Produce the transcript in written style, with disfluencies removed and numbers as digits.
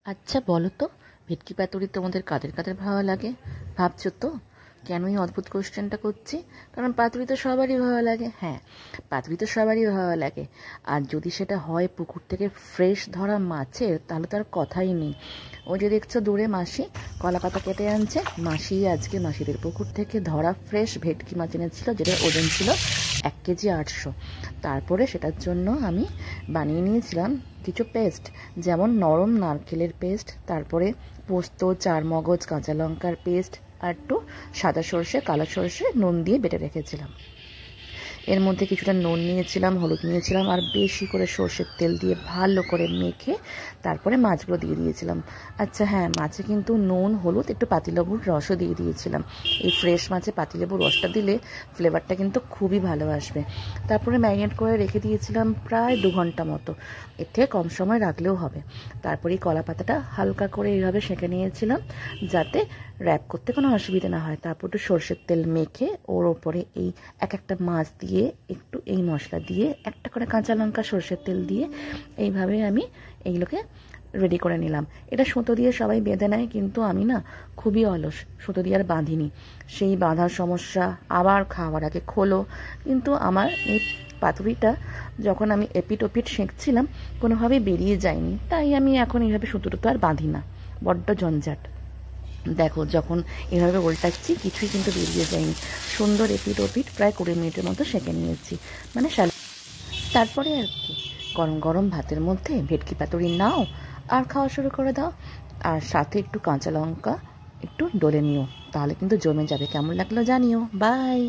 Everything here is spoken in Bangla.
আচ্ছা বলো তো, ভেটকি পাতুরি তোমাদের কাদের কাদের ভালো লাগে? ভাবছো তো কেন এই অদ্ভুত কোশ্চেনটা করছি? কারণ পাতুরি তো সবারই ভালো লাগে। হ্যাঁ, পাতুরি তো সবারই ভালো লাগে। আর যদি সেটা হয় পুকুর থেকে ফ্রেশ ধরা মাছের, তাহলে তো আর কথাই নেই। ওই যে দেখছো দূরে মাসি কলা পাতা কেটে আনছে, মাসি আজকে মাসিদের পুকুর থেকে ধরা ফ্রেশ ভেটকি মাছ এনেছিল, যেটার ওজন ছিল 1 কেজি 800। তারপরে সেটার জন্য আমি বানিয়ে নিয়েছিলাম কিছু পেস্ট, যেমন নরম নারকেলের পেস্ট, তারপরে পোস্ত, চারমগজ, কাঁচা লঙ্কার পেস্ট, আর একটু সাদা সর্ষে, কালো সর্ষে নুন দিয়ে বেটে রেখেছিলাম। এর মধ্যে কিছুটা নুন নিয়েছিলাম, হলুদ নিয়েছিলাম, আর বেশি করে সর্ষের তেল দিয়ে ভালো করে মেখে তারপরে মাছগুলো দিয়ে দিয়েছিলাম। আচ্ছা হ্যাঁ, মাছে কিন্তু নুন, হলুদ, একটু পাতিলেবুর রসও দিয়ে দিয়েছিলাম। এই ফ্রেশ মাছে পাতিলেবুর রসটা দিলে ফ্লেভারটা কিন্তু খুবই ভালো আসবে। তারপরে ম্যারিনেট করে রেখে দিয়েছিলাম প্রায় 2 ঘন্টা মতো। এর থেকে কম সময় রাখলেও হবে। তারপরে এই কলা পাতাটা হালকা করে এইভাবে সেঁকে নিয়েছিলাম, যাতে র্যাপ করতে কোনো অসুবিধা না হয়। তারপর একটু সর্ষের তেল মেখে ওর ওপরে এই এক একটা মাছ দিয়ে, একটু এই মশলা দিয়ে, একটা করে কাঁচা লঙ্কা, সর্ষের তেল দিয়ে এইভাবে আমি এইগুলোকে রেডি করে নিলাম। এটা সুতো দিয়ে সবাই বেঁধে নেয়, কিন্তু আমি না খুবই অলস, সুতো দিয়ে আর বাঁধিনি। সেই বাঁধার সমস্যা, আবার খাওয়ার আগে খোলো। কিন্তু আমার এই পাতুরিটা যখন আমি এপিট ওপিট সেঁকছিলাম কোনোভাবেই বেরিয়ে যায়নি, তাই আমি এখন এইভাবে সুতোটা আর বাঁধি না, বড্ড জঞ্জাট। দেখো যখন এভাবে উল্টাচ্ছি কিছুই কিন্তু বেরিয়ে যায়নি। সুন্দর এপিট ওপিট প্রায় 20 মিনিটের মতো সেঁকে নিয়েছি, মানে তারপরে আর কি, গরম গরম ভাতের মধ্যে ভেটকি পাতুরি নাও আর খাওয়া শুরু করে দাও। আর সাথে একটু কাঁচা লঙ্কা একটু ডলে নিও, তাহলে কিন্তু জমে যাবে। কেমন লাগলো জানিও। বাই।